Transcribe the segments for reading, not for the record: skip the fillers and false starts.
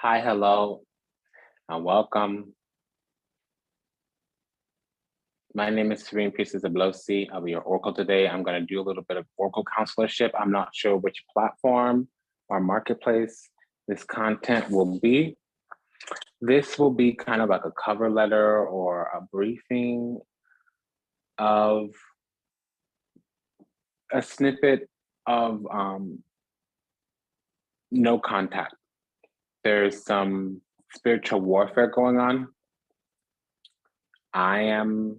Hi, hello, and welcome. My name is Serene Priestess of Abundance. I'll be your oracle today. I'm going to do a little bit of oracle counselorship. I'm not sure which platform or marketplace this content will be. This will be kind of like a cover letter or a briefing of a snippet of no contact. There's some spiritual warfare going on. I am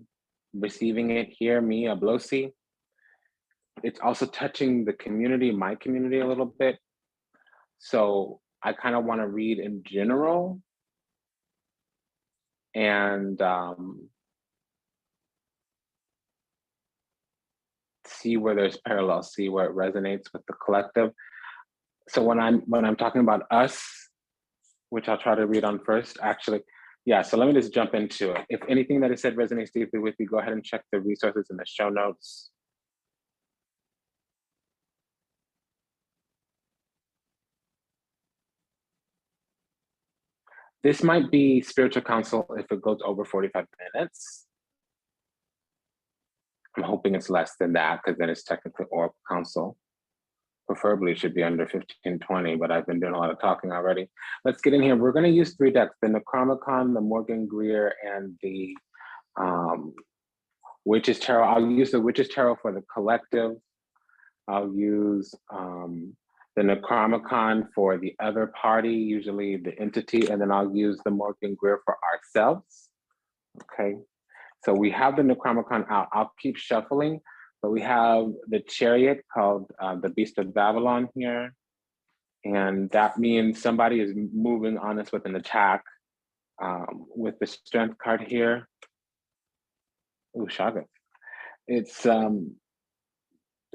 receiving it here, me, Ablosi. It's also touching the community, my community a little bit. So I kind of want to read in general and see where there's parallels, see where it resonates with the collective. So when I'm talking about us, which I'll try to read on first, actually, yeah, so let me just jump into it. If anything that is said resonates deeply with you, go ahead and check the resources in the show notes. This might be spiritual counsel if it goes over 45 minutes. I'm hoping it's less than that because then it's technically oracle counsel. Preferably it should be under 15-20, but I've been doing a lot of talking already. Let's get in here. We're going to use 3 decks, the Necronomicon, the Morgan Greer, and the Witch's Tarot. I'll use the Witch's Tarot for the collective. I'll use the Necronomicon for the other party, usually the entity, and then I'll use the Morgan Greer for ourselves. Okay, so we have the Necronomicon out. I'll keep shuffling, but we have the Chariot called the Beast of Babylon here. And that means somebody is moving on us with an attack. With the Strength card here. Ooh, Shaga. It's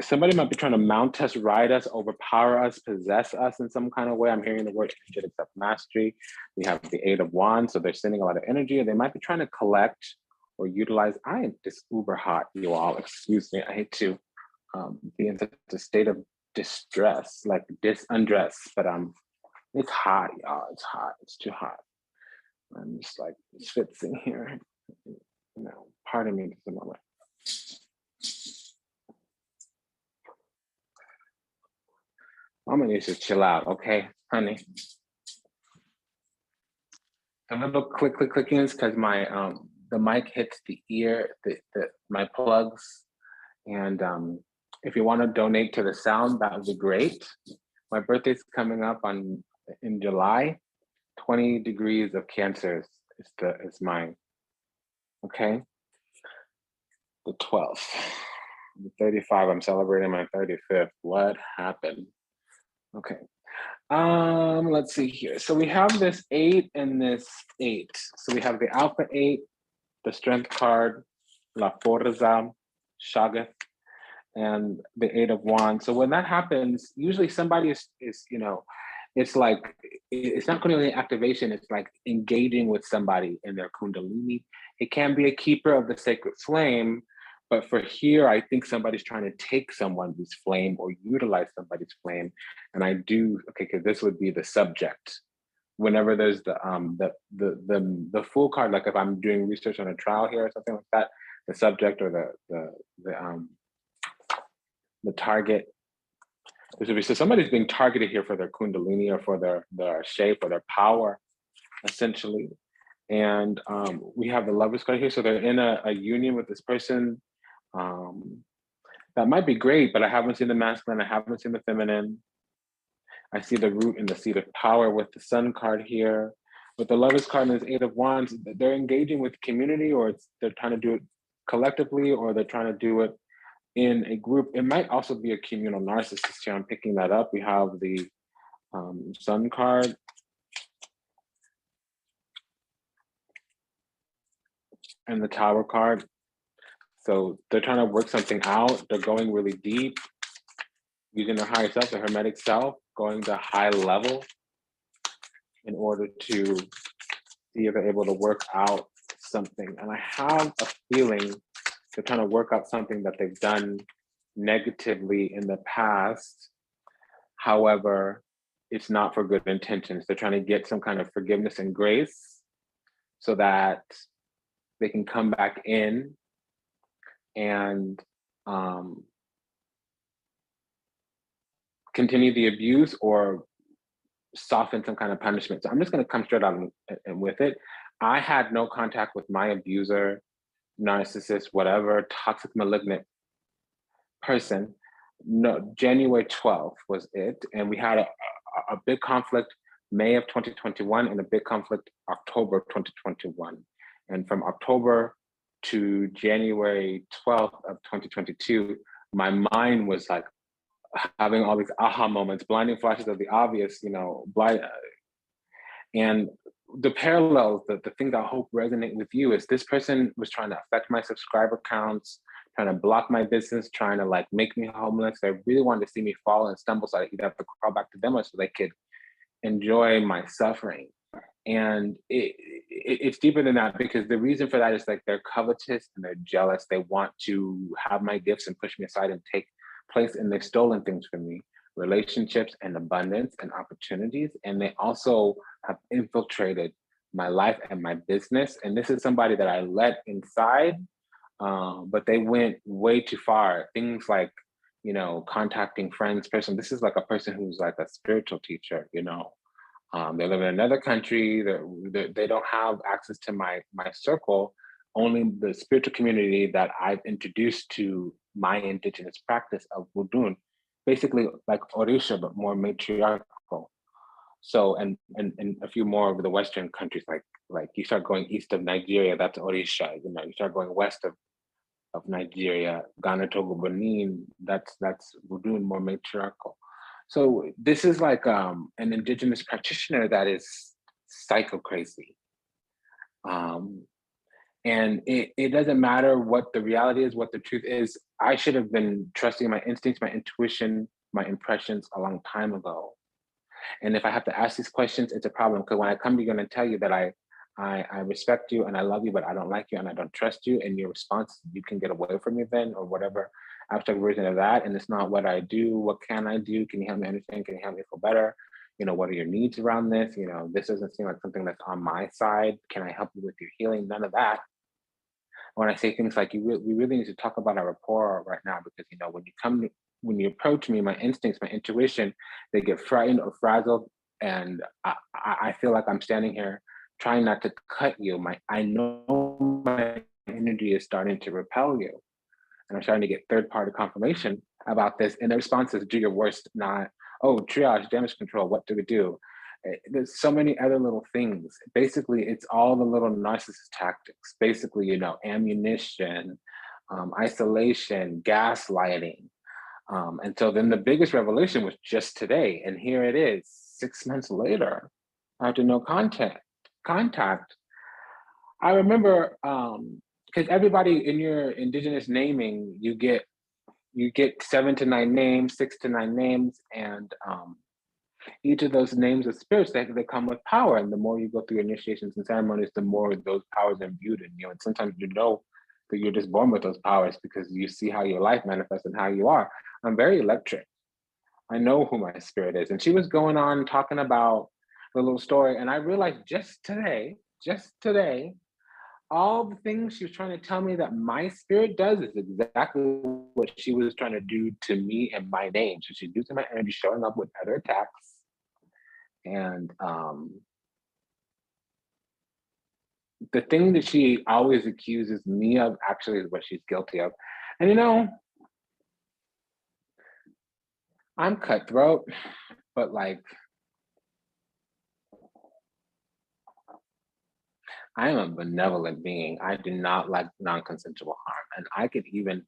somebody might be trying to mount us, ride us, overpower us, possess us in some kind of way. I'm hearing the word energetic self-mastery. We have the 8 of Wands, so they're sending a lot of energy, or they might be trying to collect or utilize. I am just uber hot, you all. Excuse me. I hate to be in such a state of distress, like undress, but it's hot, y'all. It's hot. It's too hot. I'm just like schwitzing here. You know, pardon me just a moment. I'm gonna need to chill out, okay, honey? A little clicking is because my the mic hits the ear, my plugs, and if you want to donate to the sound, that would be great. My birthday's coming up in July. 20 degrees of Cancer is mine. Okay, the 12th. I'm 35. I'm celebrating my 35th. What happened? Okay. Let's see here. So we have this 8 and this 8. So we have the Alpha 8, the Strength card, La Forza, Shagath, and the 8 of Wands. So when that happens, usually somebody is it's like, it's not only activation, it's like engaging with somebody in their Kundalini. It can be a keeper of the sacred flame, but for here, I think somebody's trying to take someone's flame or utilize somebody's flame. And I do, okay, because this would be the subject. Whenever there's the full card, like if I'm doing research on a trial here or something like that, the subject or the target. So somebody's being targeted here for their Kundalini or for their shape or their power, essentially. And we have the Lovers card here. So they're in a union with this person. That might be great, but I haven't seen the masculine. I haven't seen the feminine. I see the root and the seat of power with the Sun card here. With the Lovers card and this 8 of Wands, they're engaging with community, or they're trying to do it collectively, or they're trying to do it in a group. It might also be a communal narcissist here. I'm picking that up. We have the Sun card. And the Tower card. So they're trying to work something out. They're going really deep, using their higher self, their hermetic self, going to high level in order to see if they're able to work out something. And I have a feeling they're trying to work out something that they've done negatively in the past. However, it's not for good intentions. They're trying to get some kind of forgiveness and grace so that they can come back in and continue the abuse or soften some kind of punishment. So I'm just going to come straight on and with it. I had no contact with my abuser, narcissist, whatever, toxic, malignant person. No, January 12th was it. And we had a big conflict May of 2021 and a big conflict October 2021. And from October to January 12th of 2022, my mind was like having all these aha moments, blinding flashes of the obvious, and the parallels, the things I hope resonate with you is this person was trying to affect my subscriber counts, trying to block my business, trying to like make me homeless. They really wanted to see me fall and stumble so I'd have to crawl back to them so they could enjoy my suffering. And it's deeper than that because the reason for that is like they're covetous and they're jealous. They want to have my gifts and push me aside and take place, and they've stolen things from me, relationships and abundance and opportunities. And they also have infiltrated my life and my business. And this is somebody that I let inside, but they went way too far. Things like, contacting friends, this is like a person who's like a spiritual teacher, they live in another country. They don't have access to my circle. Only the spiritual community that I've introduced to my indigenous practice of Wudun, basically like Orisha, but more matriarchal. So, and a few more of the Western countries, like you start going east of Nigeria, that's Orisha. You start going west of Nigeria, Ghana, Togo, Benin, that's Wudun, more matriarchal. So this is like an indigenous practitioner that is psycho crazy. And it doesn't matter what the reality is, what the truth is. I should have been trusting my instincts, my intuition, my impressions a long time ago. And if I have to ask these questions, it's a problem. Because when I come to you and I tell you that I respect you and I love you, but I don't like you and I don't trust you, and your response, you can get away from me then, or whatever abstract version of that, and it's not what I do. What can I do? Can you help me understand? Can you help me feel better? What are your needs around this? This doesn't seem like something that's on my side. Can I help you with your healing? None of that. When I say things like we really need to talk about our rapport right now, because when you approach me, my instincts, my intuition, they get frightened or frazzled, and I feel like I'm standing here trying not to cut you. I know my energy is starting to repel you. And I'm starting to get third-party confirmation about this. And the response is, do your worst, not, oh, triage, damage control, what do we do? There's so many other little things. Basically, it's all the little narcissist tactics. Basically, ammunition, isolation, gaslighting. And so then the biggest revelation was just today. And here it is, 6 months later, after no contact. I remember, because everybody in your indigenous naming, you get 7 to 9 names, 6 to 9 names, and each of those names of spirits, they come with power. And the more you go through initiations and ceremonies, the more those powers are imbued in you. And sometimes that you're just born with those powers because you see how your life manifests and how you are. I'm very electric. I know who my spirit is. And she was going on talking about the little story, and I realized just today, all the things she was trying to tell me that my spirit does is exactly what she was trying to do to me and my name. So she's using my energy, showing up with other attacks. And the thing that she always accuses me of actually is what she's guilty of. And I'm cutthroat, but like, I am a benevolent being. I do not like non-consensual harm. And I could even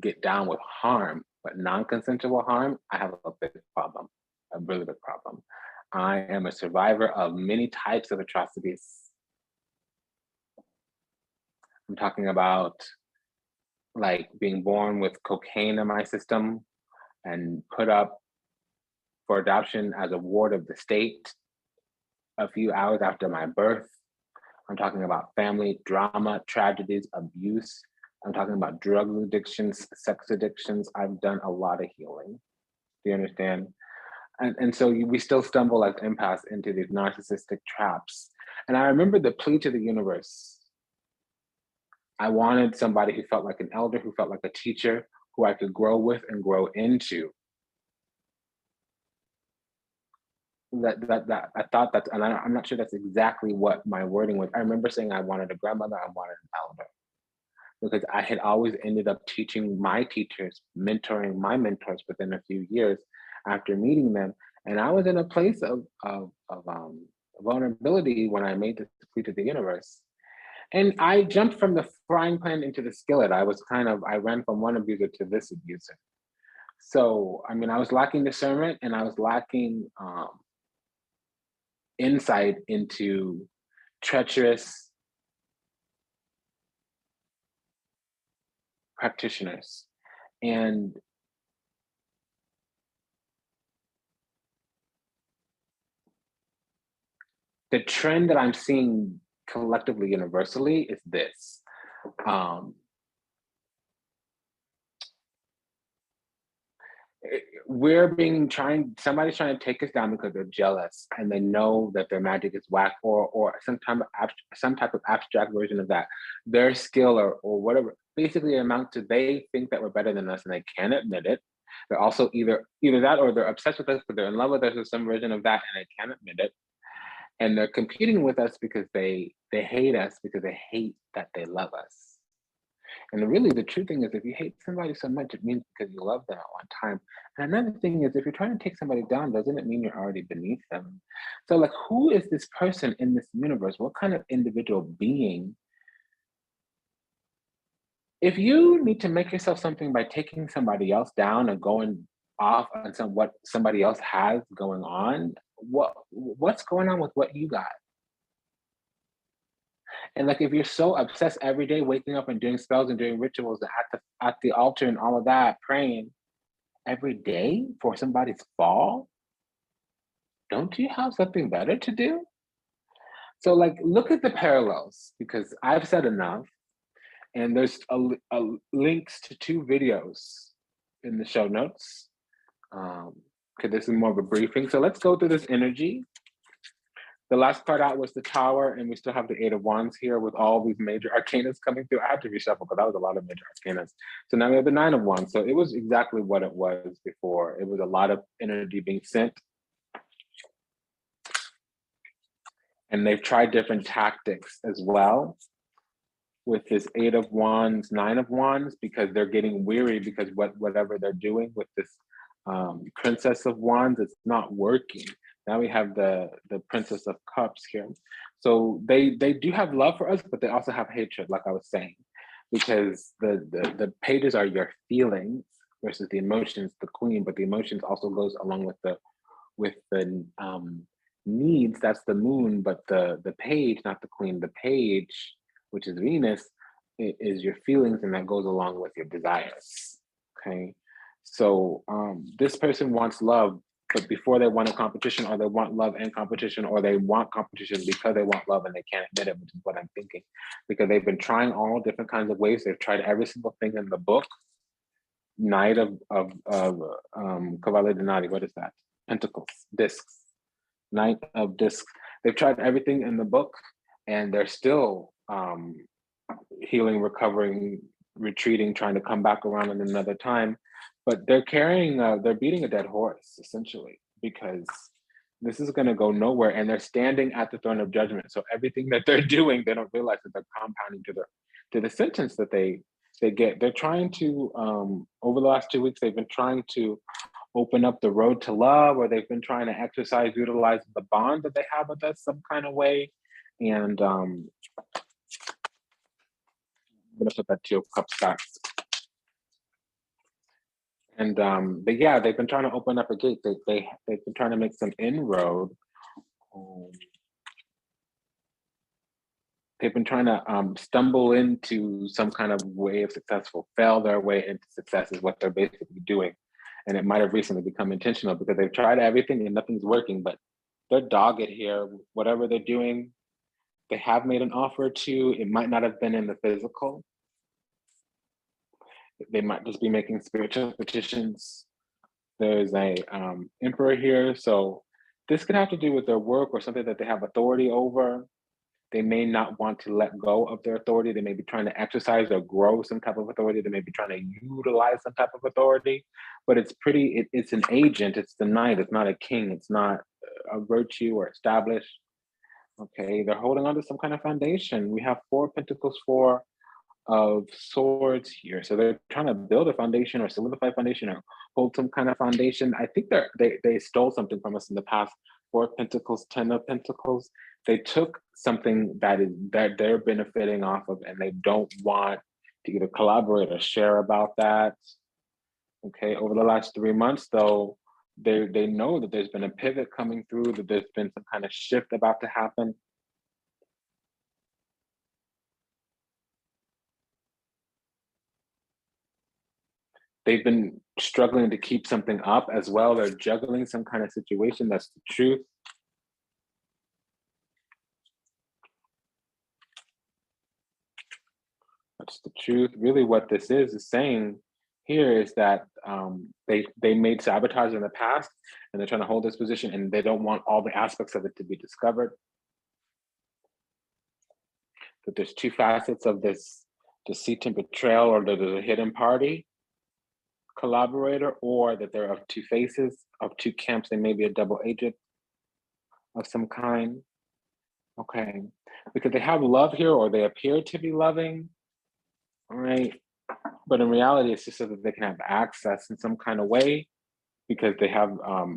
get down with harm, but non-consensual harm, I have a big problem, a really big problem. I am a survivor of many types of atrocities. I'm talking about like being born with cocaine in my system and put up for adoption as a ward of the state a few hours after my birth. I'm talking about family drama, tragedies, abuse. I'm talking about drug addictions, sex addictions. I've done a lot of healing. Do you understand? And so we still stumble as empaths into these narcissistic traps. And I remember the plea to the universe. I wanted somebody who felt like an elder, who felt like a teacher, who I could grow with and grow into. That I thought that, and I'm not sure that's exactly what my wording was. I remember saying I wanted a grandmother, I wanted an elder, because I had always ended up teaching my teachers, mentoring my mentors within a few years after meeting them. And I was in a place of vulnerability when I made this plea to the universe. And I jumped from the frying pan into the skillet. I ran from one abuser to this abuser. So, I mean, I was lacking discernment and I was lacking insight into treacherous practitioners. And the trend that I'm seeing collectively, universally, is this. Somebody's trying to take us down because they're jealous and they know that their magic is whack, or some type of abstract version of that. Their skill or whatever basically amounts to, they think that we're better than us and they can't admit it. They're also either that, or they're obsessed with us, but they're in love with us with some version of that and they can't admit it. And they're competing with us because they hate us because they hate that they love us. And really, the true thing is, if you hate somebody so much, it means because you love them at one time. And another thing is, if you're trying to take somebody down, doesn't it mean you're already beneath them? So, like, who is this person in this universe? What kind of individual being? If you need to make yourself something by taking somebody else down and going off on what somebody else has going on, what's going on with what you got? And like, if you're so obsessed every day, waking up and doing spells and doing rituals at the altar and all of that, praying every day for somebody's fall, don't you have something better to do? So, like, look at the parallels, because I've said enough, and there's links to 2 videos in the show notes. Because this is more of a briefing. So let's go through this energy. The last part out was the Tower, and we still have the 8 of Wands here with all these major arcanas coming through. I had to reshuffle because that was a lot of major arcanas. So now we have the 9 of Wands. So it was exactly what it was before. It was a lot of energy being sent. And they've tried different tactics as well with this 8 of Wands, 9 of Wands, because they're getting weary because whatever they're doing with this Princess of Wands, it's not working. Now we have the Princess of Cups here. So they do have love for us, but they also have hatred, like I was saying, because the pages are your feelings versus the emotions, the Queen, but the emotions also goes along with the needs. That's the Moon, but the page, not the Queen, the page, which is Venus, is your feelings, and that goes along with your desires. Okay, so this person wants love, but before they want a competition, or they want love and competition, or they want competition because they want love and they can't admit it, which is what I'm thinking, because they've been trying all different kinds of ways. They've tried every single thing in the book. Knight of Cavalier Donati, what is that? Pentacles, discs. Knight of Discs. They've tried everything in the book, and they're still healing, recovering, retreating, trying to come back around in another time. But they're beating a dead horse, essentially, because this is going to go nowhere, and they're standing at the throne of judgment. So everything that they're doing, they don't realize that they're compounding to the sentence that they get. They're trying to, over the last 2 weeks, they've been trying to open up the road to love, or they've been trying to utilize the bond that they have with us some kind of way. And I'm gonna put that 2 of Cups back. And but yeah, they've been trying to open up a gate. They've been trying to make some inroad. They've been trying to stumble into some kind of way of successful, fail their way into success is what they're basically doing. And it might have recently become intentional because they've tried everything and nothing's working, but they're dogged here. Whatever they're doing, they have made an offer or 2. It might not have been in the physical. They might just be making spiritual petitions. There's a emperor here. So this could have to do with their work or something that they have authority over. They may not want to let go of their authority. They may be trying to exercise or grow some type of authority. They may be trying to utilize some type of authority, but it's an agent. It's the knight. It's not a king. It's not a virtue or established. Okay, they're holding on to some kind of foundation. We have 4 Pentacles, 4 of Swords here. So they're trying to build a foundation or solidify foundation or hold some kind of foundation. I think they stole something from us in the past. 4 Pentacles, 10 of Pentacles. They took something that they're benefiting off of, and they don't want to either collaborate or share about that. Okay, over the last 3 months, though, they know that there's been a pivot coming through, that there's been some kind of shift about to happen. They've been struggling to keep something up as well. They're juggling some kind of situation. That's the truth. That's the truth. Really, what this is saying here is that they made sabotage in the past, and they're trying to hold this position, and they don't want all the aspects of it to be discovered. That there's 2 facets of this deceit and betrayal, or that there's a hidden party collaborator, or that they're of 2 faces, of 2 camps. They may be a double agent of some kind. Okay, because they have love here, or they appear to be loving. All right, but in reality, it's just so that they can have access in some kind of way, because they have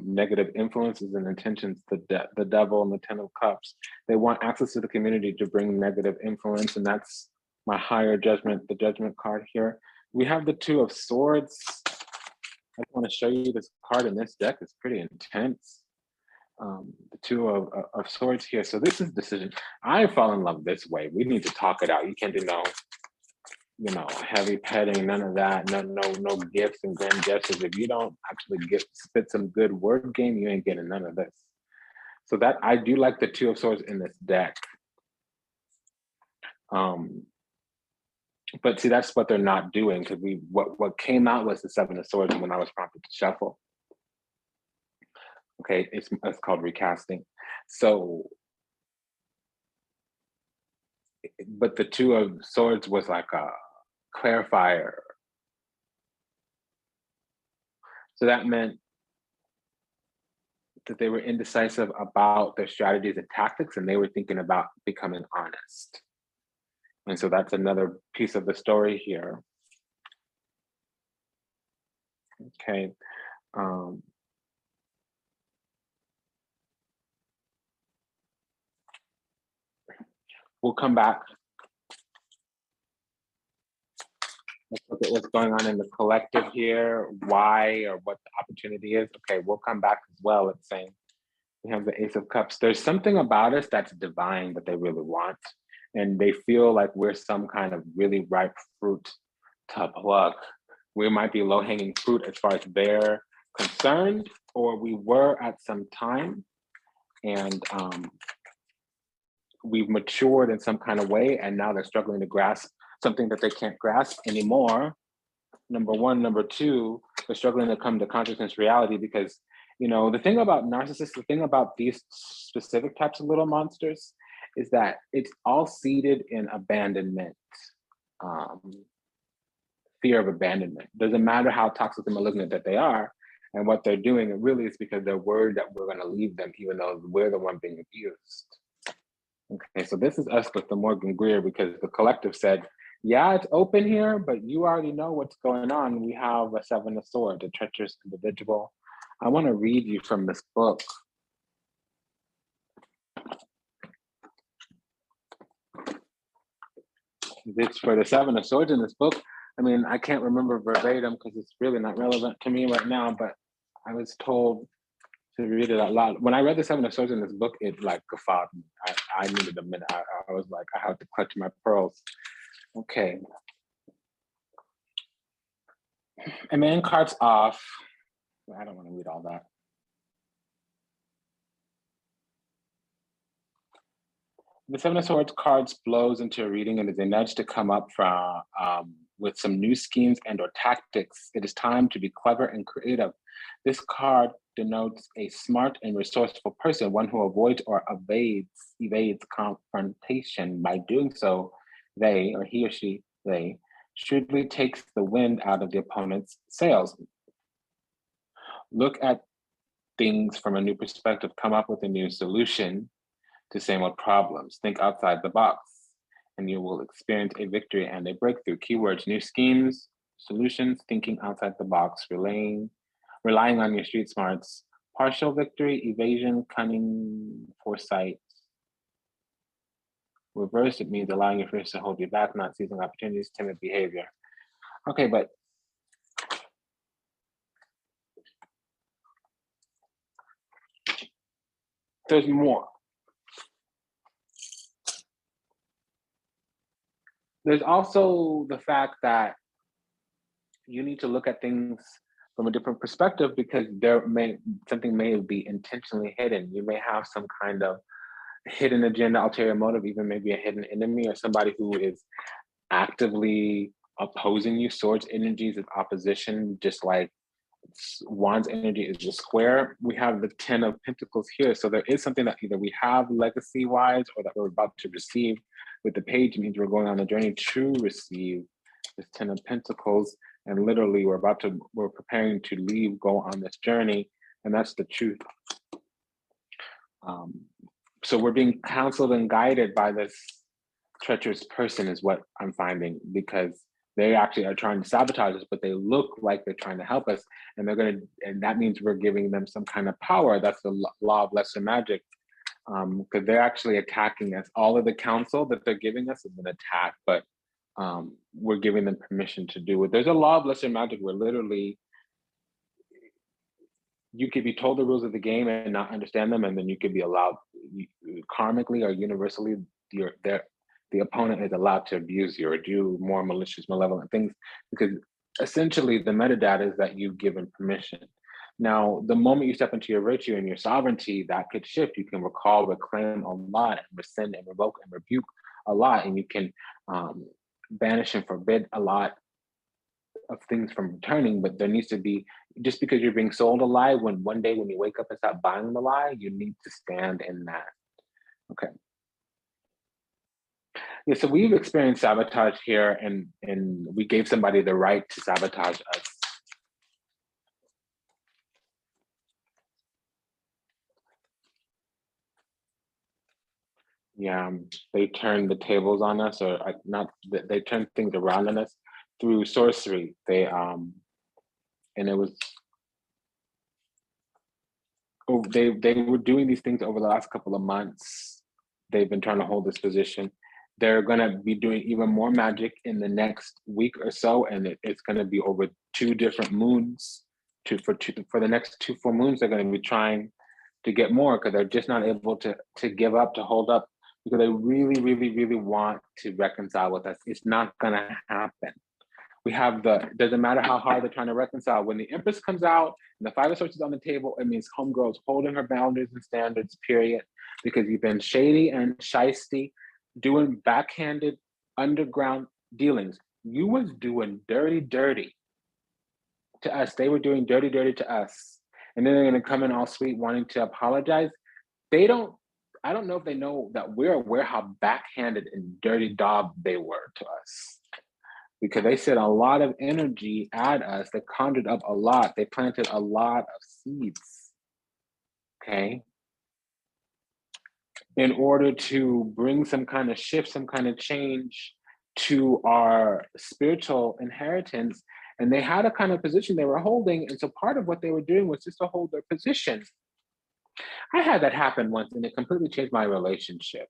negative influences and intentions. The devil and the 10 of Cups. They want access to the community to bring negative influence, and that's my higher judgment, the Judgment card here. We have the 2 of Swords. I want to show you this card in this deck. It's pretty intense. The 2 of Swords here. So this is decision. I fall in love this way. We need to talk it out. You can't do no heavy petting, none of that. No gifts and grand gestures. If you don't actually spit some good word game, you ain't getting none of this. So that I do like the 2 of Swords in this deck. But see, that's what they're not doing, because what came out was the 7 of Swords when I was prompted to shuffle. Okay, it's called recasting. So, but the 2 of Swords was like a clarifier. So that meant that they were indecisive about their strategies and tactics, and they were thinking about becoming honest. And so that's another piece of the story here. Okay. We'll come back. Let's look at what's going on in the collective here, why or what the opportunity is. Okay, we'll come back as well. It's saying we have the Ace of Cups. There's something about us that's divine that they really want. And they feel like we're some kind of really ripe fruit to pluck. We might be low-hanging fruit as far as they're concerned, or we were at some time, and we've matured in some kind of way, and now they're struggling to grasp something that they can't grasp anymore. Number 1. Number 2, they're struggling to come to consciousness reality, because the thing about narcissists, the thing about these specific types of little monsters, is that it's all seated in abandonment, fear of abandonment. Doesn't matter how toxic and malignant that they are and what they're doing, it really is because they're worried that we're going to leave them, even though we're the one being abused. Okay, so this is us with the Morgan Greer, because the collective said, yeah, it's open here, but you already know what's going on. We have a 7 of Swords, a treacherous individual. I want to read you from this book. This for the 7 of Swords in this book. I mean, I can't remember verbatim because it's really not relevant to me right now, but I was told to read it out loud. When I read the 7 of Swords in this book, it like guffawed me. I needed a minute. I was like, I have to clutch my pearls. Okay. And man card's off. I don't want to read all that. The 7 of Swords cards blows into a reading, and is a nudge to come up from with some new schemes and or tactics. It is time to be clever and creative. This card denotes a smart and resourceful person, one who avoids or evades confrontation. By doing so, they, or he or she, they, shrewdly takes the wind out of the opponent's sails. Look at things from a new perspective, come up with a new solution to same old problems. Think outside the box, and you will experience a victory and a breakthrough. Keywords: new schemes, solutions, thinking outside the box, relying on your street smarts, partial victory, evasion, cunning, foresight. Reverse, it means allowing your fears to hold you back, not seizing opportunities, timid behavior. Okay, but there's more. There's also the fact that you need to look at things from a different perspective, because something may be intentionally hidden. You may have some kind of hidden agenda, ulterior motive, even maybe a hidden enemy, or somebody who is actively opposing you. Swords energies is opposition, just like Wands energy is the square. We have the 10 of Pentacles here. So there is something that either we have legacy-wise or that we're about to receive. With the page, it means we're going on a journey to receive this 10 of Pentacles. And literally we're preparing to leave, go on this journey. And that's the truth. So we're being counseled and guided by this treacherous person is what I'm finding, because they actually are trying to sabotage us, but they look like they're trying to help us. And and that means we're giving them some kind of power. That's the law of lesser magic, because they're actually attacking us. All of the counsel that they're giving us is an attack, but we're giving them permission to do it. There's a law of lesser magic where literally you could be told the rules of the game and not understand them, and then you could be allowed, karmically or universally, the opponent is allowed to abuse you or do more malicious, malevolent things, because essentially the metadata is that you've given permission. Now, the moment you step into your virtue and your sovereignty, that could shift. You can recall, reclaim a lot, and rescind and revoke and rebuke a lot, and you can banish and forbid a lot of things from returning. But there needs to be, just because you're being sold a lie, when one day when you wake up and stop buying the lie, you need to stand in that. Okay. Yeah, so we've experienced sabotage here, and we gave somebody the right to sabotage us. Yeah, they turned the tables on us, or they turned things around on us through sorcery. And it was, they were doing these things over the last couple of months. They've been trying to hold this position. They're going to be doing even more magic in the next week or so, and it's going to be over 2 different moons. For the next 2 full moons, they're going to be trying to get more, because they're just not able to give up, to hold up, because they really, really, really want to reconcile with us. It's not going to happen. We have doesn't matter how hard they're trying to reconcile. When the Empress comes out and the 5 of Swords is on the table, it means homegirl's holding her boundaries and standards, period. Because you've been shady and shisty, doing backhanded underground dealings. You was doing dirty to us. They were doing dirty to us. And then they're going to come in all sweet, wanting to apologize. I don't know if they know that we're aware how backhanded and dirty dog they were to us. Because they sent a lot of energy at us. They conjured up a lot. They planted a lot of seeds, okay? In order to bring some kind of shift, some kind of change to our spiritual inheritance. And they had a kind of position they were holding. And so part of what they were doing was just to hold their position. I had that happen once, and it completely changed my relationship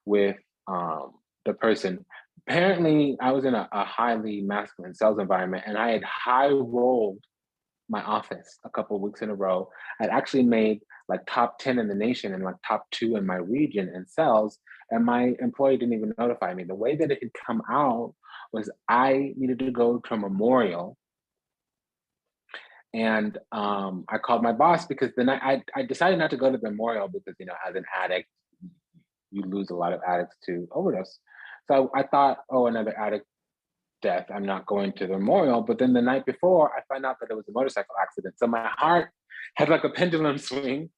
with the person. Apparently, I was in a highly masculine sales environment, and I had high rolled my office a couple of weeks in a row. I'd actually made like top 10 in the nation and like top 2 in my region in sales, and my employee didn't even notify me. The way that it had come out was I needed to go to a memorial, and I called my boss, because then I decided not to go to the memorial because, as an addict, you lose a lot of addicts to overdose. So I thought, oh, another addict death, I'm not going to the memorial. But then the night before, I find out that it was a motorcycle accident. So my heart had like a pendulum swing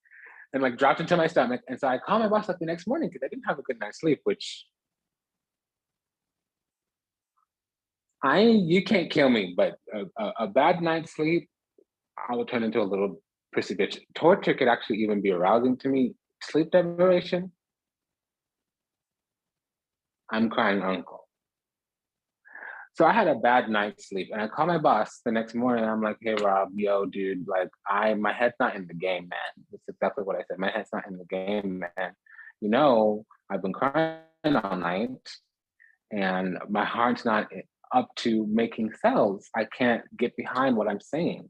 and like dropped into my stomach. And so I called my boss like the next morning because I didn't have a good night's sleep, which you can't kill me, but a bad night's sleep, I would turn into a little prissy bitch. Torture could actually even be arousing to me. Sleep deprivation, I'm crying uncle. So I had a bad night's sleep, and I called my boss the next morning. And I'm like, "Hey Rob, yo, dude, like my head's not in the game, man." That's exactly what I said. My head's not in the game, man. You know, I've been crying all night, and my heart's not up to making cells. I can't get behind what I'm saying.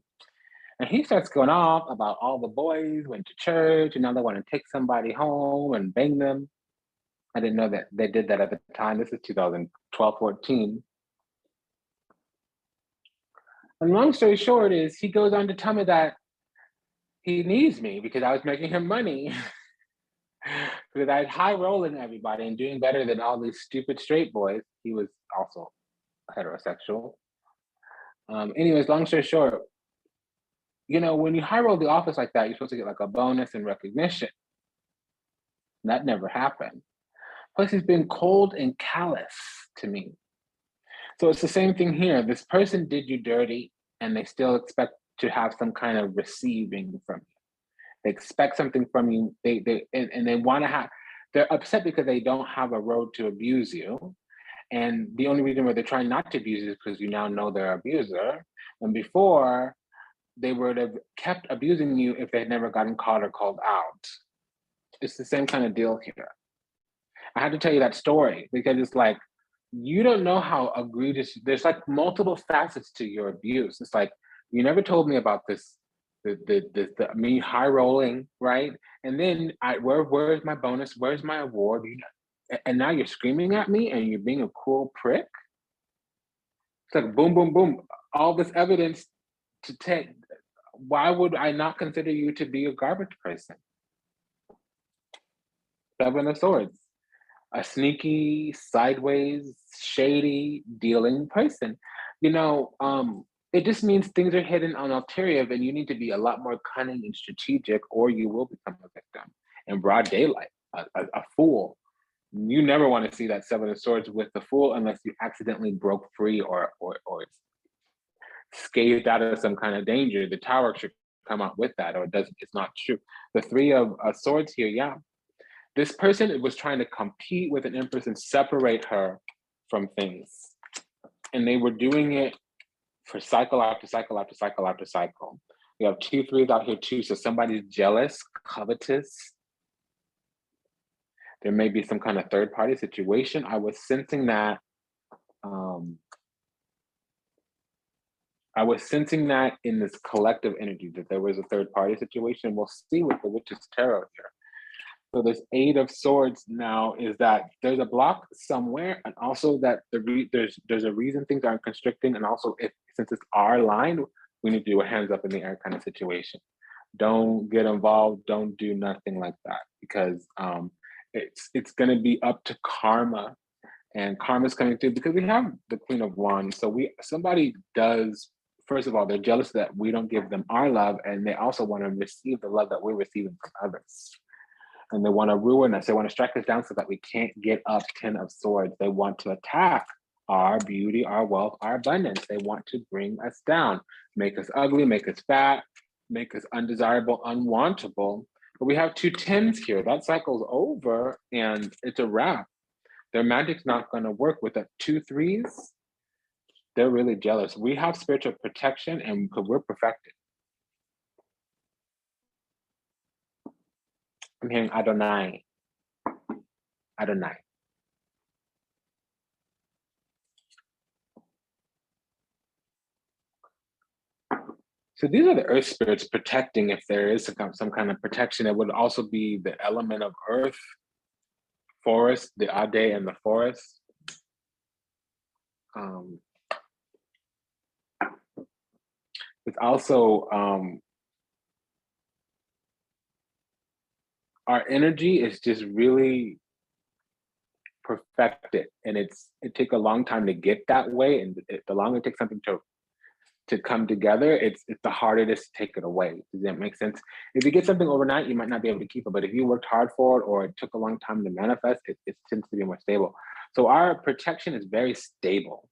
And he starts going off about all the boys went to church, and now they want to take somebody home and bang them. I didn't know that they did that at the time. This is 2012, 14. And long story short is he goes on to tell me that he needs me because I was making him money. Because I was high rolling everybody and doing better than all these stupid straight boys. He was also heterosexual. Anyways, long story short, you know, when you high roll the office like that, you're supposed to get like a bonus and recognition. That never happened. Plus, he's been cold and callous to me. So it's the same thing here. This person did you dirty, and they still expect to have some kind of receiving from you. They expect something from you. They want to have. They're upset because they don't have a road to abuse you, and the only reason why they're trying not to abuse you is because you now know their abuser. And before, they would have kept abusing you if they had never gotten caught or called out. It's the same kind of deal here. I had to tell you that story because it's like, you don't know how egregious, there's like multiple facets to your abuse. It's like, you never told me about this, me high rolling, right? And then where's my bonus? Where's my award? And now you're screaming at me and you're being a cruel prick. It's like boom, boom, boom. All this evidence to take. Why would I not consider you to be a garbage person? Seven of Swords. A sneaky, sideways, shady dealing person. You know, it just means things are hidden on ulterior, and you need to be a lot more cunning and strategic, or you will become a victim in broad daylight, a fool. You never want to see that Seven of Swords with the Fool unless you accidentally broke free or scathed out of some kind of danger. The Tower should come out with that, or it doesn't. It's not true. The Three of Swords here, yeah. This person was trying to compete with an Empress and separate her from things. And they were doing it for cycle after cycle after cycle after cycle. We have 2 3s out here too. So somebody's jealous, covetous. There may be some kind of third party situation. I was sensing that. I was sensing that in this collective energy, that there was a third party situation. We'll see with the Witch's Tarot here. So this 8 of Swords now is that there's a block somewhere, and also that there's a reason things aren't constricting, and also since it's our line, we need to do a hands up in the air kind of situation. Don't get involved. Don't do nothing like that, because it's going to be up to karma, and karma's coming through because we have the Queen of Wands. So somebody does. First of all, they're jealous that we don't give them our love, and they also want to receive the love that we're receiving from others. And they want to ruin us. They want to strike us down so that we can't get up. 10 of Swords. They want to attack our beauty, our wealth, our abundance. They want to bring us down, make us ugly, make us fat, make us undesirable, unwantable. But we have 2 10s here. That cycle's over and it's a wrap. Their magic's not going to work with the 2 3s. They're really jealous. We have spiritual protection and we're perfected. I'm hearing Adonai. Adonai. So these are the earth spirits protecting. If there is some kind of protection, it would also be the element of earth, forest, the Ade and the forest. It's also our energy is just really perfect it. And it takes a long time to get that way. And the longer it takes something to come together, it's the harder it is to take it away. Does that make sense? If you get something overnight, you might not be able to keep it. But if you worked hard for it, or it took a long time to manifest, it tends to be more stable. So our protection is very stable.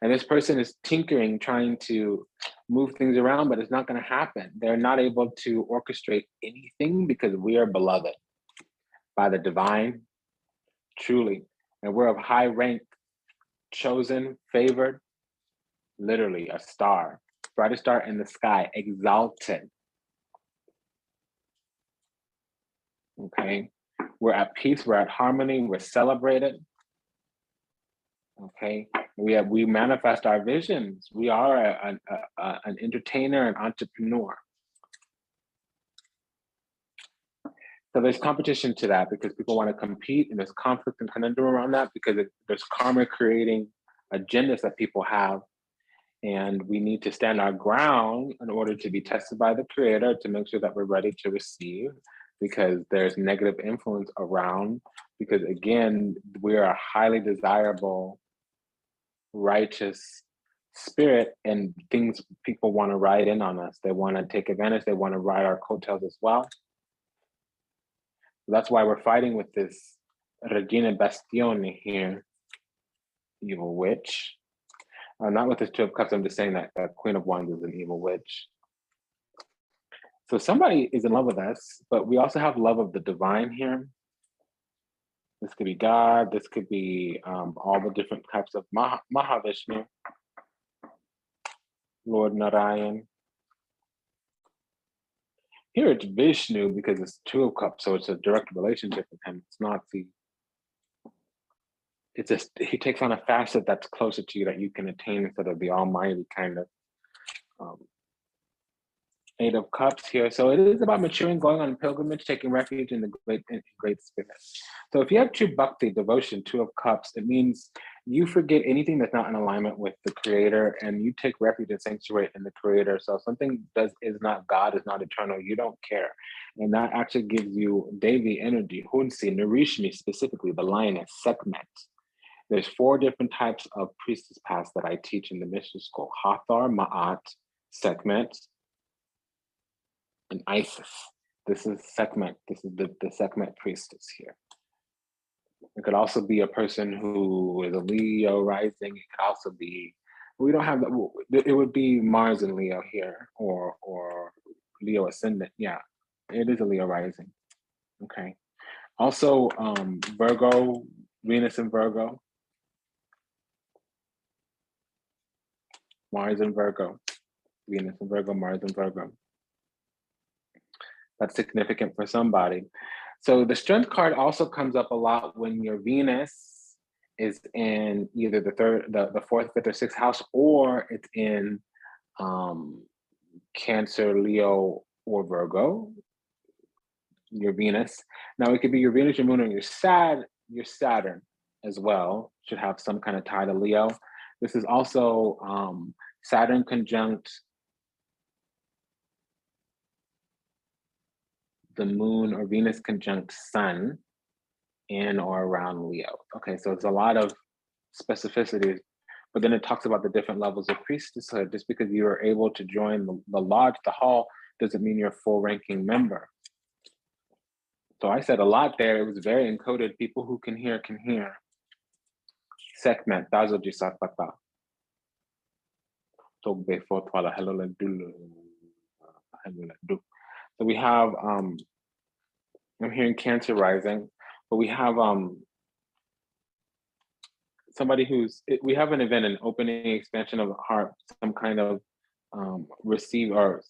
And this person is tinkering, trying to move things around, but it's not going to happen. They're not able to orchestrate anything because we are beloved by the divine, truly. And we're of high rank, chosen, favored, literally a star, brightest star in the sky, exalted. Okay, we're at peace, we're at harmony, we're celebrated. Okay, we manifest our visions. We are an entertainer, an entrepreneur. So there's competition to that because people want to compete, and there's conflict and conundrum around that because there's karma creating agendas that people have. And we need to stand our ground in order to be tested by the creator to make sure that we're ready to receive, because there's negative influence around, because again, we're a highly desirable, righteous spirit, and things people want to ride in on us. They want to take advantage. They want to ride our coattails as well. That's why we're fighting with this Regina Bastione here, evil witch. Not with this Two of Cups, I'm just saying that Queen of Wands is an evil witch. So somebody is in love with us, but we also have love of the divine here. This could be God, this could be all the different types of Mahavishnu, Lord Narayan. Here it's Vishnu because it's Two of Cups, so it's a direct relationship with him. It's not he takes on a facet that's closer to you that you can attain instead of the almighty kind of Eight of Cups here. So it is about maturing, going on pilgrimage, taking refuge in the great spirit. So if you have true bhakti, devotion, Two of Cups, it means you forget anything that's not in alignment with the creator, and you take refuge and sanctuary in the creator. So if something is not God, is not eternal, you don't care. And that actually gives you Devi energy, Hunsi, Narishni, specifically the lioness, Sekhmet. There's 4 different types of priestess paths that I teach in the mystery school: Hathor, Ma'at, Sekhmet, and Isis. This is Sekhmet. This is the Sekhmet priestess here. It could also be a person who is a Leo rising. It could also be, we don't have, it would be Mars and Leo here, or Leo ascendant. Yeah, it is a Leo rising. Okay. Also, Virgo, Venus and Virgo. Mars and Virgo. Venus and Virgo, Mars and Virgo. That's significant for somebody. So the Strength card also comes up a lot when your Venus is in either the 4th, 5th, or 6th house, or it's in Cancer, Leo, or Virgo. Your Venus. Now it could be your Venus, your Moon, or your Saturn as well. Should have some kind of tie to Leo. This is also Saturn conjunct the Moon, or Venus conjunct Sun in or around Leo. Okay, so it's a lot of specificity, but then it talks about the different levels of priestesshood. Just because you are able to join the lodge, the hall, doesn't mean you're a full ranking member. So I said a lot there. It was very encoded. People who can hear can hear. Sekhmet, Dazoji Sapata. So we have, I'm hearing Cancer rising, but we have somebody we have an event, an opening, expansion of the heart, some kind of receive, or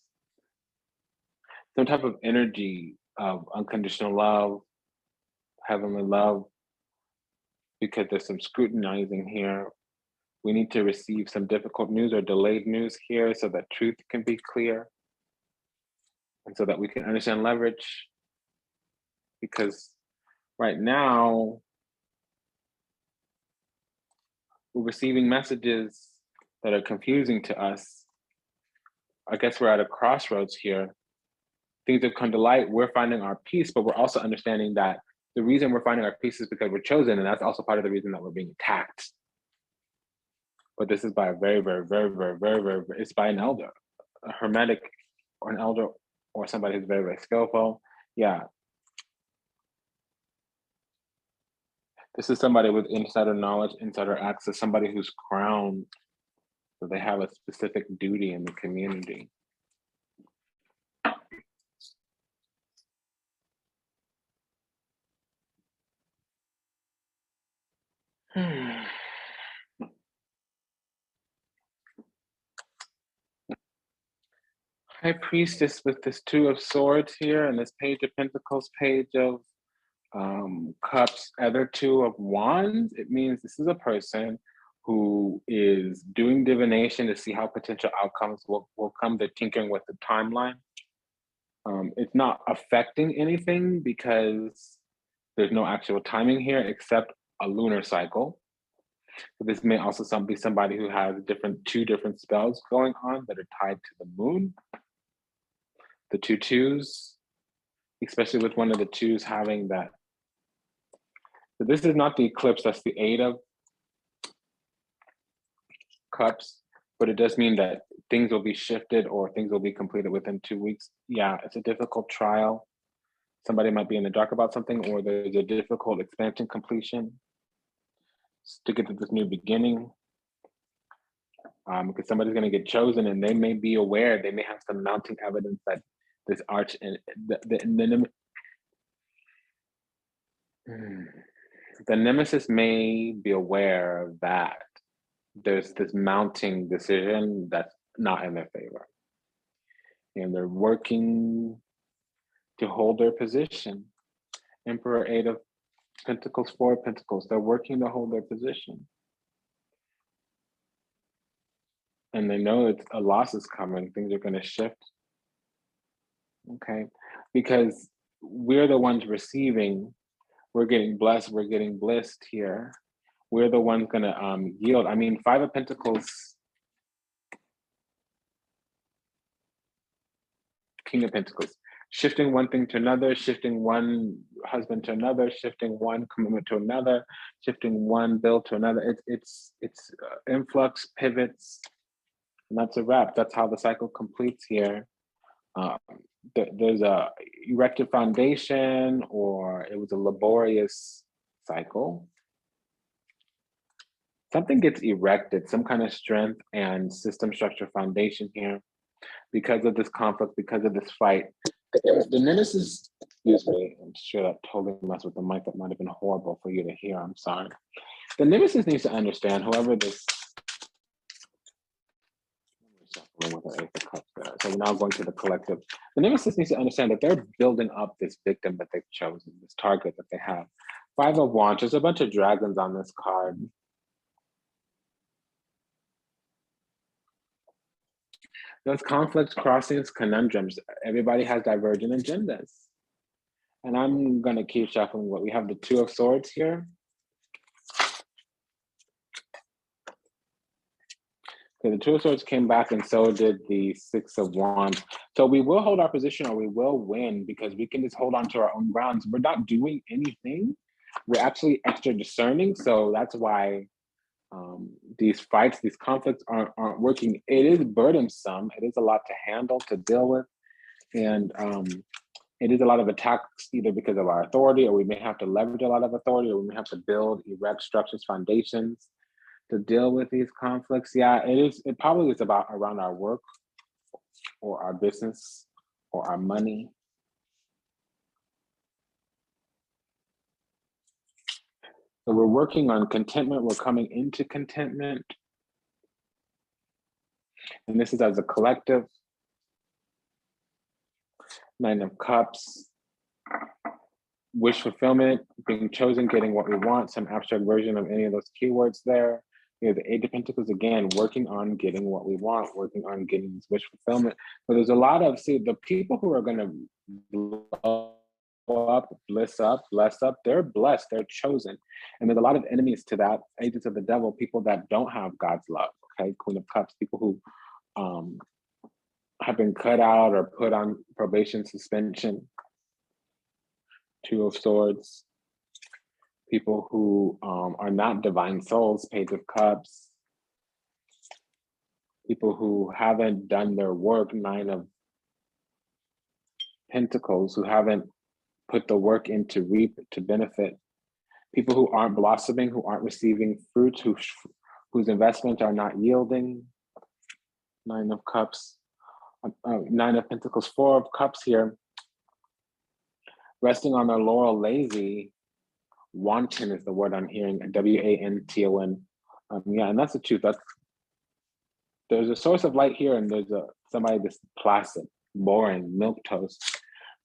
some type of energy of unconditional love, heavenly love, because there's some scrutinizing here. We need to receive some difficult news or delayed news here so that truth can be clear, and so that we can understand leverage. Because right now, we're receiving messages that are confusing to us. I guess we're at a crossroads here. Things have come to light. We're finding our peace, but we're also understanding that the reason we're finding our peace is because we're chosen, and that's also part of the reason that we're being attacked. But this is by a very, very, very, very, very, very, it's by an elder, a hermetic, or an elder, or somebody who's very, very skillful. Yeah. This is somebody with insider knowledge, insider access, somebody who's crowned, so they have a specific duty in the community. High Priestess with this Two of Swords here, and this Page of Pentacles, Page of Cups, other Two of Wands. It means this is a person who is doing divination to see how potential outcomes will come. They're tinkering with the timeline. It's not affecting anything because there's no actual timing here except a lunar cycle. So this may also be somebody who has two different spells going on that are tied to the moon. The two twos, especially with one of the twos having that. So this is not the eclipse, that's the Eight of Cups, but it does mean that things will be shifted or things will be completed within 2 weeks. Yeah, it's a difficult trial. Somebody might be in the dark about something, or there's a difficult expansion completion to get to this new beginning. Because somebody's going to get chosen and they may be aware, they may have some mounting evidence that this arch and the nemesis may be aware that there's this mounting decision that's not in their favor. And they're working to hold their position. Emperor, Eight of Pentacles, Four of Pentacles, they're working to hold their position. And they know that a loss is coming, things are going to shift. Okay, because we're the ones receiving, we're getting blessed, we're getting blissed here. We're the ones going to yield. I mean, Five of Pentacles, King of Pentacles, shifting one thing to another, shifting one husband to another, shifting one commitment to another, shifting one bill to another. It's influx, pivots, and that's a wrap. That's how the cycle completes here. There's a erected foundation, or it was a laborious cycle. Something gets erected, some kind of strength and system structure foundation here because of this conflict, because of this fight. The nemesis, excuse me, I'm sure that totally messed with the mic. That might have been horrible for you to hear. I'm sorry. The nemesis needs to understand, whoever this, with the Ace of Cups there. So we're now going to the collective. The nemesis needs to understand that they're building up this victim that they've chosen, this target that they have. Five of Wands, there's a bunch of dragons on this card. Those conflicts, crossings, conundrums. Everybody has divergent agendas. And I'm gonna keep shuffling what we have. The Two of Swords here. Okay, the Two of Swords came back and so did the Six of Wands. So we will hold our position or we will win because we can just hold on to our own grounds. We're not doing anything. We're actually extra discerning. So that's why these fights, these conflicts aren't working. It is burdensome. It is a lot to handle, to deal with. And it is a lot of attacks either because of our authority, or we may have to leverage a lot of authority, or we may have to build, erect structures, foundations to deal with these conflicts. Yeah, it is. It probably is about around our work or our business or our money. So we're working on contentment. We're coming into contentment. And this is as a collective. Nine of Cups. Wish fulfillment, being chosen, getting what we want, some abstract version of any of those keywords there. You know, the Eight of Pentacles, again, working on getting what we want, working on getting this wish fulfillment. But there's a lot of, see, the people who are going to blow up, bless up, they're blessed, they're chosen. And there's a lot of enemies to that, agents of the devil, people that don't have God's love, okay? Queen of Cups, people who have been cut out or put on probation, suspension. Two of Swords. People who are not divine souls, Page of Cups. People who haven't done their work, Nine of Pentacles, who haven't put the work in to reap, to benefit. People who aren't blossoming, who aren't receiving fruit, whose investments are not yielding. Nine of Cups, Nine of Pentacles, Four of Cups here. Resting on their laurel, lazy. Wanton is the word I'm hearing, W-A-N-T-O-N. Yeah, and that's the truth. There's a source of light here, and there's somebody that's placid, boring, milquetoast.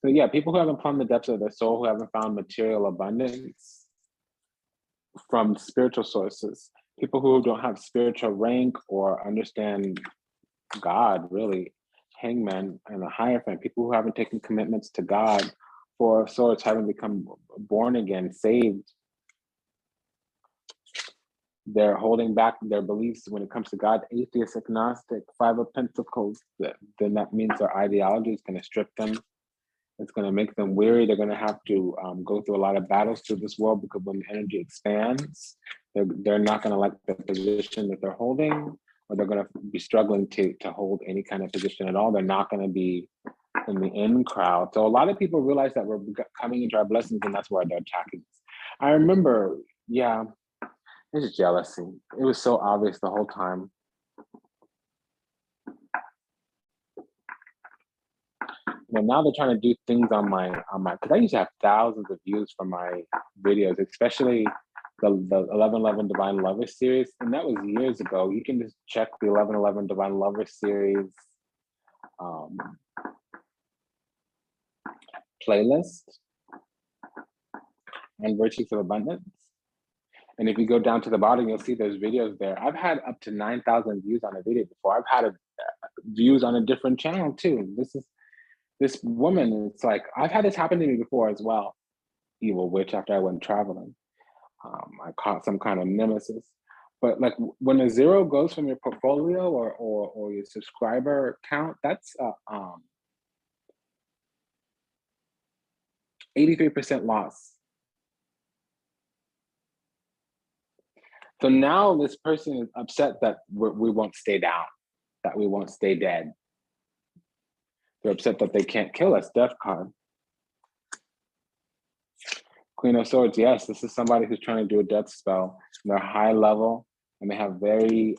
So yeah, people who haven't plumbed the depths of their soul, who haven't found material abundance from spiritual sources, people who don't have spiritual rank or understand God, really, Hangman and a Hierophant, people who haven't taken commitments to God, Four of Swords, haven't become born again, saved. They're holding back their beliefs when it comes to God, atheist, agnostic, Five of Pentacles, then that means their ideology is going to strip them. It's going to make them weary. They're going to have to go through a lot of battles through this world, because when the energy expands, they're not going to like the position that they're holding, or they're going to be struggling to hold any kind of position at all. They're not going to be in the in crowd. So a lot of people realize that we're coming into our blessings, and that's why they're attacking us. I remember, yeah, it's jealousy. It was so obvious the whole time. Well, now they're trying to do things on my, because I used to have thousands of views for my videos, especially the 1111 Divine Lover series, and that was years ago. You can just check the 1111 Divine Lover series playlist and Vertex of Abundance. And if you go down to the bottom, you'll see there's videos there. I've had up to 9,000 views on a video before. I've had views on a different channel too. This woman, it's like, I've had this happen to me before as well. Evil witch, after I went traveling. I caught some kind of nemesis. But like when a zero goes from your portfolio or your subscriber count, that's 83% loss. So now this person is upset that we won't stay down, that we won't stay dead. They're upset that they can't kill us, Death card. Queen of Swords, yes, this is somebody who's trying to do a death spell. They're high level, and they have very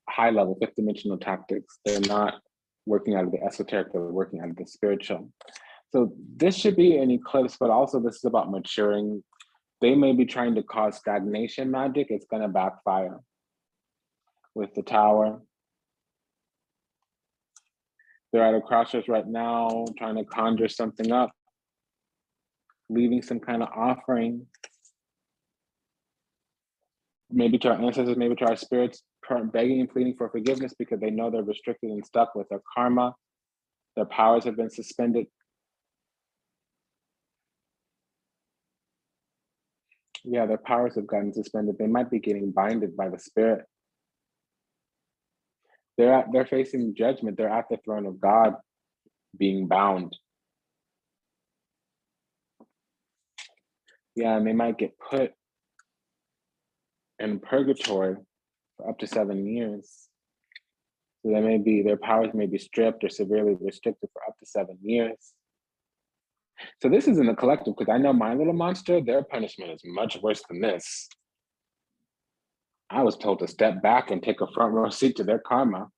high level, fifth dimensional tactics. They're not working out of the esoteric, they're working out of the spiritual. So this should be an eclipse, but also this is about maturing. They may be trying to cause stagnation magic. It's going to backfire with the Tower. They're at a crossroads right now, trying to conjure something up, leaving some kind of offering. Maybe to our ancestors, maybe to our spirits, begging and pleading for forgiveness because they know they're restricted and stuck with their karma. Their powers have been suspended. Yeah, their powers have gotten suspended. They might be getting binded by the spirit. They're facing judgment. They're at the throne of God being bound. Yeah, and they might get put in purgatory for up to 7 years. So their powers may be stripped or severely restricted for up to 7 years. So this is in the collective, because I know my little monster, their punishment is much worse than this. I was told to step back and take a front row seat to their karma.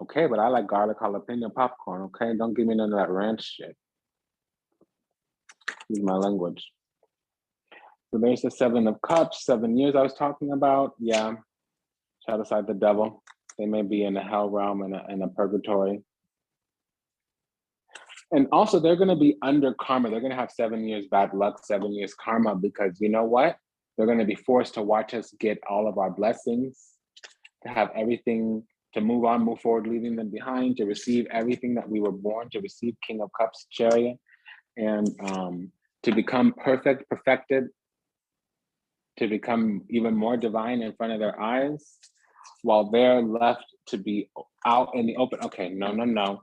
Okay, but I like garlic jalapeno popcorn, okay? Don't give me none of that ranch shit. Use my language. So there's the Seven of Cups, 7 years I was talking about. Yeah, shout aside the devil. They may be in a hell realm and a purgatory. And also they're gonna be under karma. They're gonna have 7 years bad luck, 7 years karma, because you know what? They're gonna be forced to watch us get all of our blessings, to have everything, to move on, move forward, leaving them behind, to receive everything that we were born, to receive King of Cups, Chariot, and to become perfect, perfected, to become even more divine in front of their eyes, while they're left to be out in the open. Okay, no.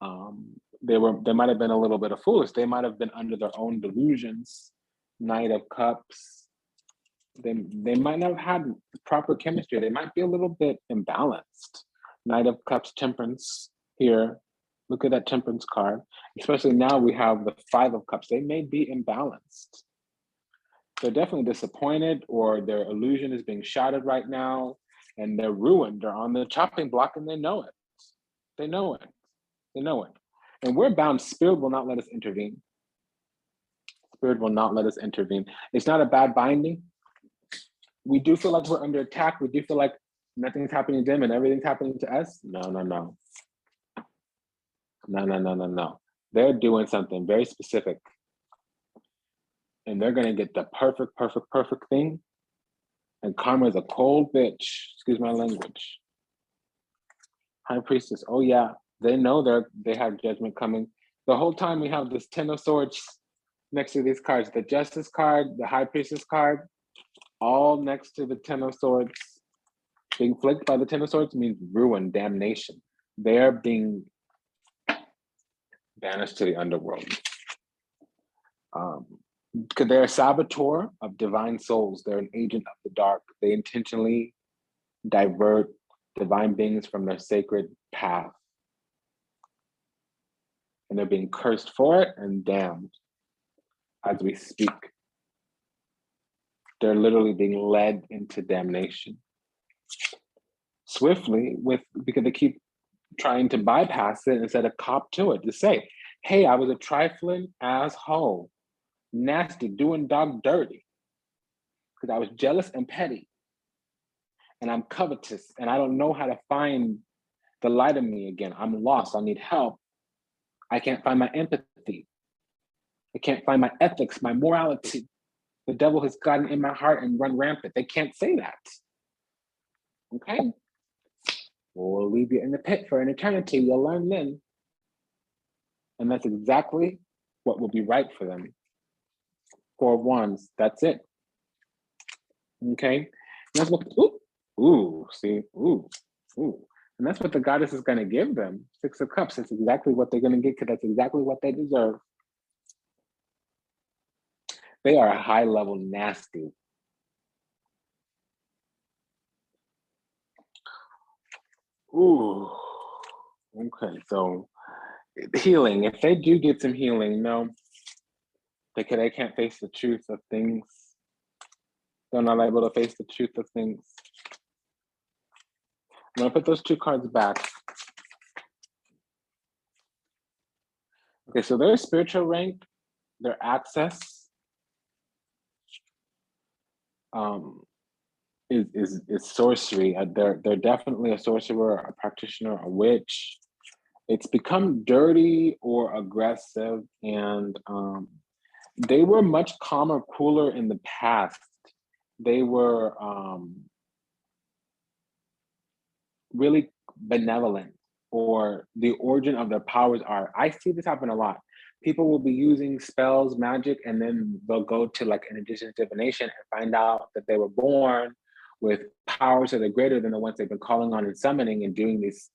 They might have been a little bit of foolish. They might have been under their own delusions. Knight of Cups. They might not have had proper chemistry. They might be a little bit imbalanced. Knight of Cups, Temperance here. Look at that Temperance card. Especially now we have the Five of Cups. They may be imbalanced. They're definitely disappointed, or their illusion is being shattered right now, and they're ruined. They're on the chopping block, and they know it. They know it. They know it. And we're bound. Spirit will not let us intervene. Spirit will not let us intervene. It's not a bad binding. We do feel like we're under attack. We do feel like nothing's happening to them and everything's happening to us. No. No. They're doing something very specific. And they're going to get the perfect thing. And karma is a cold bitch. Excuse my language. High Priestess. Oh, yeah. They know they have judgment coming. The whole time we have this Ten of Swords next to these cards. The Justice card, the High Priestess card, all next to the Ten of Swords. Being flicked by the Ten of Swords means ruin, damnation. They're being banished to the underworld. Because they're a saboteur of divine souls. They're an agent of the dark. They intentionally divert divine beings from their sacred path. And they're being cursed for it and damned as we speak. They're literally being led into damnation. Swiftly, because they keep trying to bypass it instead of cop to it, to say, hey, I was a trifling asshole, nasty, doing dog dirty, because I was jealous and petty, and I'm covetous, and I don't know how to find the light of me again. I'm lost. I need help. I can't find my empathy. I can't find my ethics, my morality. The devil has gotten in my heart and run rampant. They can't say that. Okay? We'll leave you in the pit for an eternity. You'll learn then. And that's exactly what will be right for them. Four of Wands, that's it. Okay? And that's what, And that's what the goddess is going to give them. Six of Cups, that's exactly what they're going to get, because that's exactly what they deserve. They are a high level nasty. Ooh. Okay, so healing. If they do get some healing, no, they can't face the truth of things. They're not able to face the truth of things. I'm gonna put those two cards back. Okay, so their spiritual rank, their access, is sorcery. They're definitely a sorcerer, a practitioner, a witch. It's become dirty or aggressive, and they were much calmer, cooler in the past. They were really benevolent, or the origin of their powers are. I see this happen a lot. People will be using spells, magic, and then they'll go to like an indigenous divination and find out that they were born with powers that are greater than the ones they've been calling on and summoning and doing these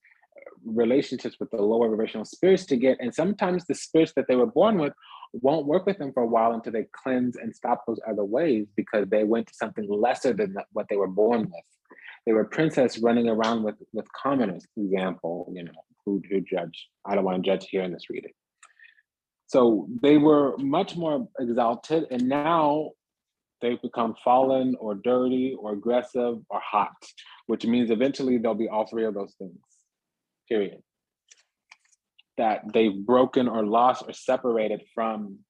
relationships with the lower vibrational spirits to get. And sometimes the spirits that they were born with won't work with them for a while until they cleanse and stop those other ways, because they went to something lesser than what they were born with. They were princess running around with commoners, for example, who judge. I don't want to judge here in this reading. So they were much more exalted, and now they've become fallen or dirty or aggressive or hot, which means eventually they'll be all three of those things, period. That they've broken or lost or separated from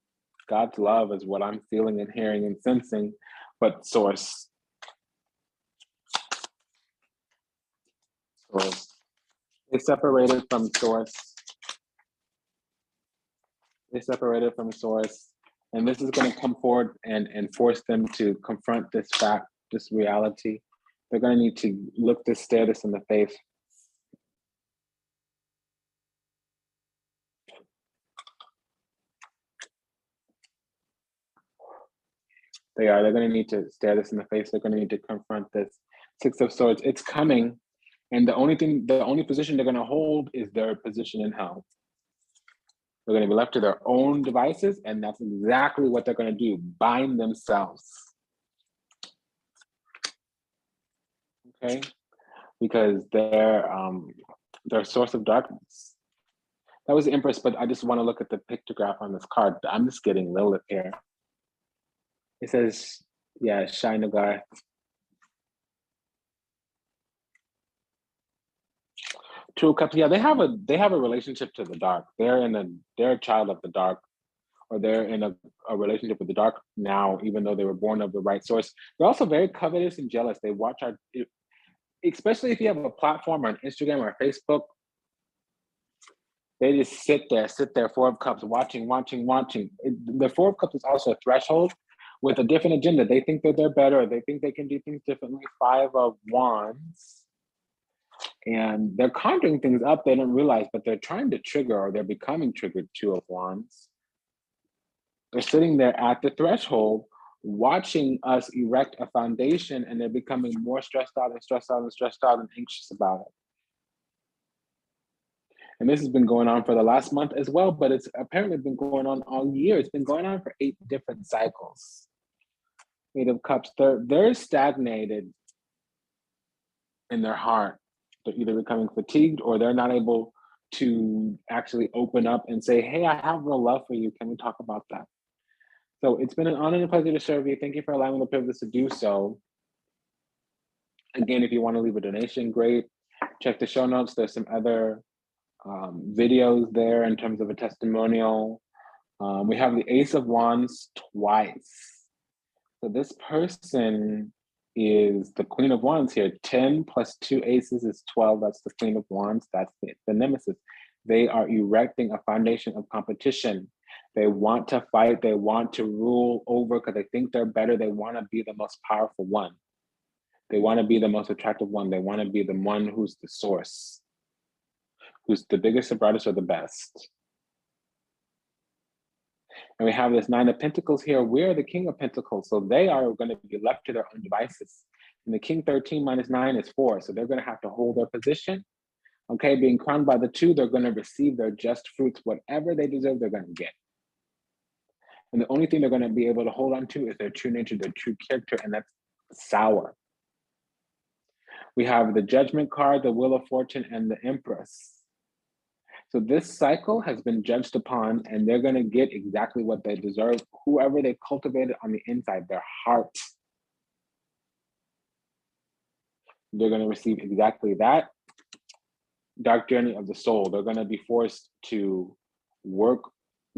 God's love is what I'm feeling and hearing and sensing, but source. They separated from source. They separated from source. And this is going to come forward and force them to confront this fact, this reality. They're going to need to stare this in the face. They're going to need to stare this in the face. They're going to need to confront this. Six of Swords, it's coming. And the only position they're going to hold is their position in hell. They're going to be left to their own devices, and that's exactly what they're going to do, bind themselves. Okay? Because they're source of darkness. That was the Empress, but I just want to look at the pictograph on this card. I'm just getting Lilith here. It says, yeah, Shai Nagar. Two of Cups, yeah, they have a relationship to the dark. They're a child of the dark, or they're in a relationship with the dark now, even though they were born of the right source. They're also very covetous and jealous. They watch especially if you have a platform on Instagram or Facebook, they just sit there, Four of Cups, watching. The Four of Cups is also a threshold with a different agenda. They think that they're better. They think they can do things differently. Five of Wands. And they're conjuring things up they don't realize, but they're trying to trigger, or they're becoming triggered. Two of Wands. They're sitting there at the threshold, watching us erect a foundation, and they're becoming more stressed out and anxious about it. And this has been going on for the last month as well, but it's apparently been going on all year. It's been going on for 8 different cycles. Eight of Cups, they're stagnated in their heart. They're either becoming fatigued, or they're not able to actually open up and say, hey, I have real love for you. Can we talk about that? So it's been an honor and a pleasure to serve you. Thank you for allowing me the privilege to do so. Again, if you want to leave a donation, great. Check the show notes. There's some other videos there in terms of a testimonial. We have the Ace of Wands twice. So this person is the Queen of Wands here. 10 plus 2 aces is 12. That's the Queen of Wands. That's the nemesis. They are erecting a foundation of competition. They want to fight. They want to rule over because they think they're better. They want to be the most powerful one. They want to be the most attractive one. They want to be the one who's the source, who's the biggest, the brightest, or the best. And we have this Nine of Pentacles here. We're the King of Pentacles. So they are going to be left to their own devices. And the King 13 minus 9 is 4. So they're going to have to hold their position. Okay, being crowned by the 2, they're going to receive their just fruits. Whatever they deserve, they're going to get. And the only thing they're going to be able to hold on to is their true nature, their true character, and that's sour. We have the Judgment card, the Wheel of Fortune, and the Empress. So this cycle has been judged upon, and they're going to get exactly what they deserve, whoever they cultivated on the inside, their heart. They're going to receive exactly that. Dark journey of the soul. They're going to be forced to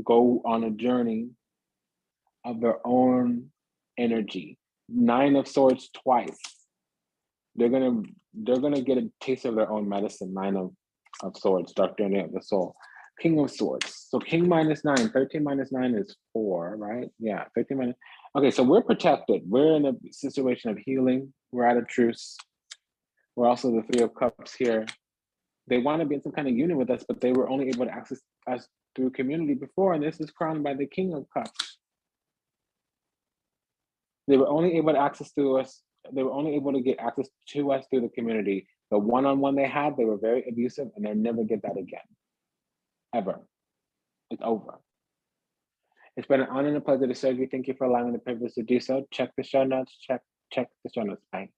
go on a journey of their own energy. 9 of Swords twice. They're gonna get a taste of their own medicine. 9 of Swords, Dark journey of the soul. King of Swords. So King minus 9, 13 minus 9 is 4, right? Yeah, 13 minus. Okay, so we're protected. We're in a situation of healing. We're at a truce. We're also the 3 of Cups here. They want to be in some kind of union with us, but they were only able to access us through community before, and this is crowned by the King of Cups. They were only able to access through us. They were only able to get access to us through the community. The one-on-one they had, they were very abusive, and they'll never get that again. Ever. It's over. It's been an honor and a pleasure to serve you. Thank you for allowing me the privilege to do so. Check the show notes. Check the show notes. Bye.